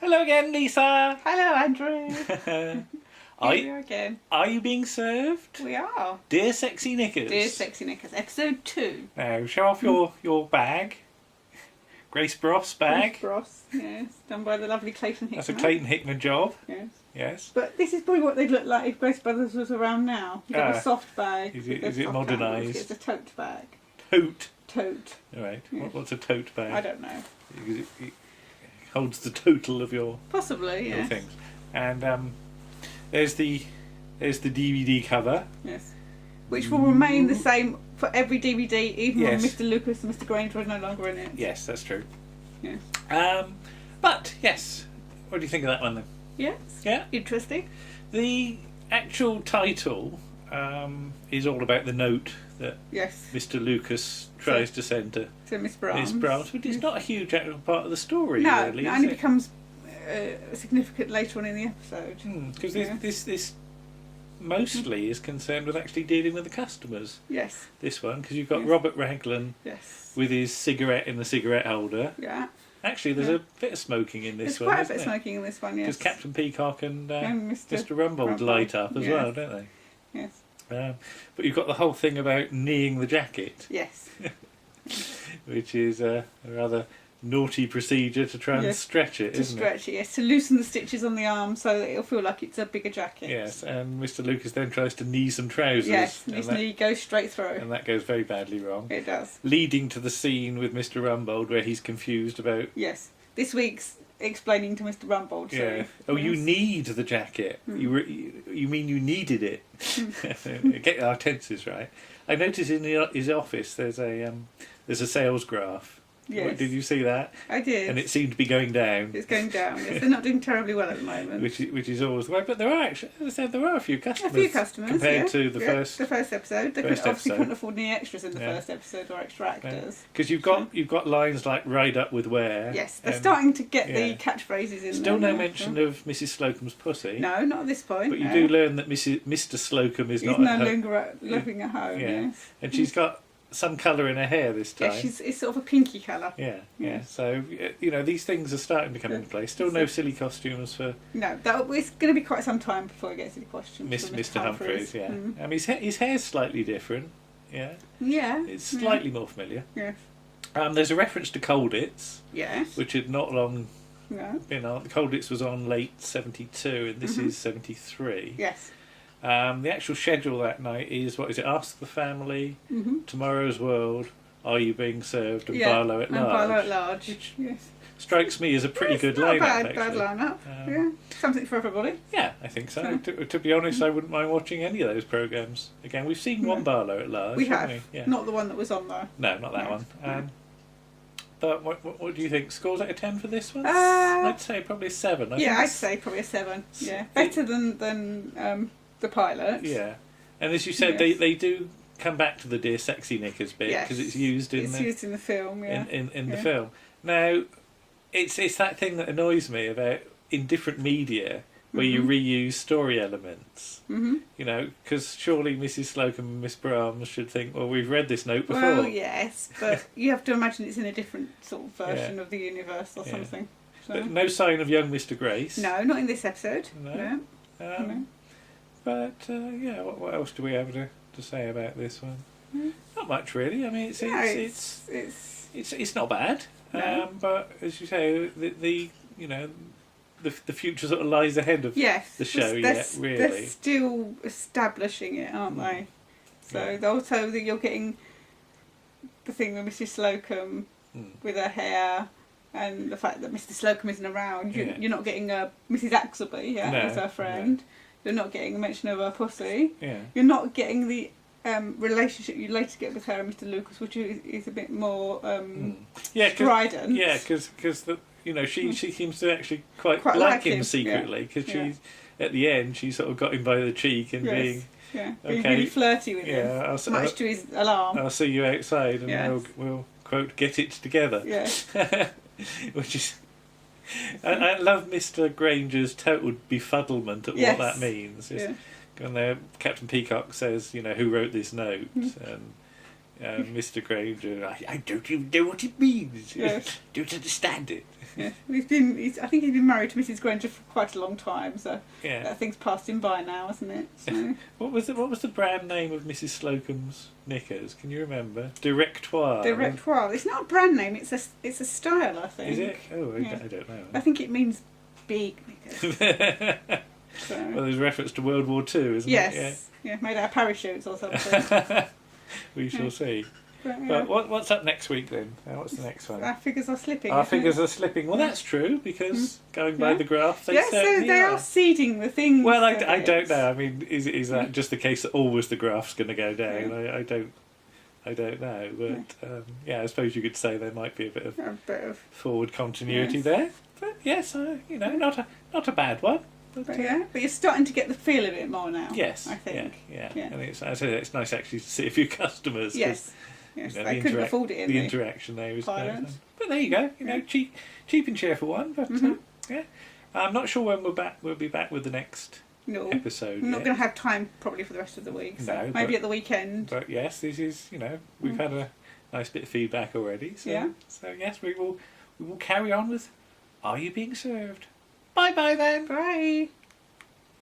Hello again, Lisa. Hello, Andrew. Here we are again. Are you being served? We are. Dear Sexy Knickers. Dear Sexy Knickers, episode 2. Now, show off your bag. Grace Bross bag. Grace Bross, yes. Done by the lovely Clayton Hickman. That's a Clayton Hickman job. Yes. Yes. But this is probably what they'd look like if Grace Brothers was around now. You've got a soft bag. Is it modernised? It's a tote bag. Tote. Tote. All right. Yes. What's a tote bag? I don't know. It holds the total of your Possibly, yes. things. And there's the DVD cover. Yes. Which will remain the same for every DVD, even when Yes. Mr. Lucas and Mr. Granger are no longer in it. Yes, that's true. Yes. But yes, what do you think of that one then? Yes. Yeah. Interesting. The actual title is all about the note that Yes. Mr. Lucas tries to send to So Miss Brahms. Miss Brahms, which is not a huge actual part of the story, No, really. it only becomes significant later on in the episode. Because Yeah. this mostly is concerned with actually dealing with the customers. Yes. This one, because you've got Yes. Robert Raglan Yes. with his cigarette in the cigarette holder. Yeah. Actually, there's a bit of smoking in this There's one. quite a isn't bit of there? smoking in this one, yes. Because Captain Peacock and Mr. Mr. Rumbold light up as yes. well, don't they? Yes. But you've got the whole thing about kneeing the jacket, Yes. which is a rather naughty procedure to try and Yes. stretch it, To isn't stretch it, yes. To loosen the stitches on the arm so that it'll feel like it's a bigger jacket. it? Yes, and Mr. Lucas then tries to knee some trousers. Yes, and his that, knee goes straight through. and that goes very badly wrong. It does. Leading to the scene with Mr. Rumbold where he's confused about... Yes. This week's explaining to Mr. Rumbold. Yeah. So, Oh, yes. you need the jacket. You mean you needed it? Get our tenses right. I noticed in his office there's a sales graph. Yes. Did you see that? I did. And it seemed to be going down. It's going down. Yes. They're not doing terribly well at the moment. Which is always the way, but there are actually, as I said, there are a few customers. A few customers compared yeah. to the Yeah, first. the first episode. They first obviously episode. couldn't afford any extras in the Yeah. first episode or extra actors. Because you've got lines like "ride up with where." Yes, they're and starting to get yeah. the catchphrases in. Still there no now. mention of Mrs. Slocum's pussy. No, not at this point. But you no. do learn that Mr. Slocum is He's not no at home. longer living at home. Yeah. Yes. And she's got some colour in her hair this time. Yeah, it's sort of a pinky colour. Yeah. Yeah. So these things are starting to come into play. Still no silly costumes for No, it's going to be quite some time before we get to the costumes. for Mr. Humphreys. Yeah. Mm. I mean, his hair's slightly different. Yeah. Yeah. It's slightly more familiar. Yes. There's a reference to Colditz, Yes. which had not long No. been on. Colditz was on late 72, and this is 73. Yes. The actual schedule that night is, what is it? Ask the Family, Tomorrow's World, Are You Being Served, and Barlow at and Large. Barlow at Large. Which yes. strikes me as a pretty good not lineup, a bad actually. lineup. Yeah. Something for everybody. Yeah, I think so. To be honest, I wouldn't mind watching any of those programmes. Again, we've seen one Barlow at Large, We haven't have. we? Yeah. Not the one that was on there. No, not that No. one. No. But what do you think? Scores out of 10 for this one? Uh, I'd say probably a 7. I think I'd it's- say probably a 7. Yeah. Better than the pilot. Yeah. And as you said, Yes. they do come back to the Dear Sexy Knickers bit Yes. because it's used in the film, yeah. in the Yeah. film. Now, it's that thing that annoys me about in different media where you reuse story elements. Mm-hmm. Because surely Mrs. Slocum and Miss Brahms should think, well, we've read this note before. Well, yes, but you have to imagine it's in a different sort of version Yeah. of the universe or Yeah. something. So. But no sign of young Mr. Grace. No, not in this episode. No. No. Um, But yeah, what else do we have to say about this one? Not much really. I mean, it's not bad. No. But as you say, the future sort of lies ahead of Yes, the show they're, yet. Really, they're still establishing it, aren't they? So also that you're getting the thing with Mrs. Slocum with her hair. And the fact that Mr. Slocum isn't around, you're not getting Mrs. Axelby as her friend. You're not getting a mention of her pussy. Yeah. You're not getting the relationship you later get with her and Mr. Lucas, which is a bit more strident. Yeah, because she seems to actually quite like like him him, secretly because she's at the end she sort of got him by the cheek and being being okay, really flirty with him, much to his alarm. I'll see you outside and we'll quote get it together. Yes. Which is, I love Mr. Granger's total befuddlement at what that means. When Captain Peacock says, who wrote this note, and Mr. Granger, I don't even know what it means. Yes. Don't understand it. Yeah. I think he's been married to Mrs. Granger for quite a long time, so Yeah. that thing's passed him by now, hasn't it? So. What was the brand name of Mrs. Slocum's knickers? Can you remember? Directoire. Directoire. It's not a brand name. It's a style, I think. Is it? Oh, Yeah. I don't know. I think it means big knickers. So. Well, there's reference to World War II, isn't Yes. it? Yeah, made out of parachutes or something. Yeah. We shall see. But, yeah. But what's up next week then? What's the next one? Our figures are slipping. Our isn't figures it? are slipping. Well, that's true, because going by the graph, they Yes, so certainly they are. are seeding the things. Well, I that don't it's- know. I mean, is that just the case that always the graph's going to go down? Yeah. I don't know. But yeah, I suppose you could say there might be a bit of A bit of. forward continuity Yes. there. But yes, not a bad one. But you're starting to get the feel of it more now. Yes, I think. yeah. Yeah. And it's nice actually to see a few customers. 'cause, Yes. Yes, you know, they couldn't afford it in the the interaction there was pilot. nice. But there you go. You know, cheap and cheerful one. But yeah, I'm not sure when we're back. We'll be back with the next No, episode. I'm not yet. going to have time probably for the rest of the week. So No, maybe but- at the weekend. But yes, this is, we've had a nice bit of feedback already. So, Yeah. So yes, we will carry on with Are You Being Served? Bye bye then. Bye.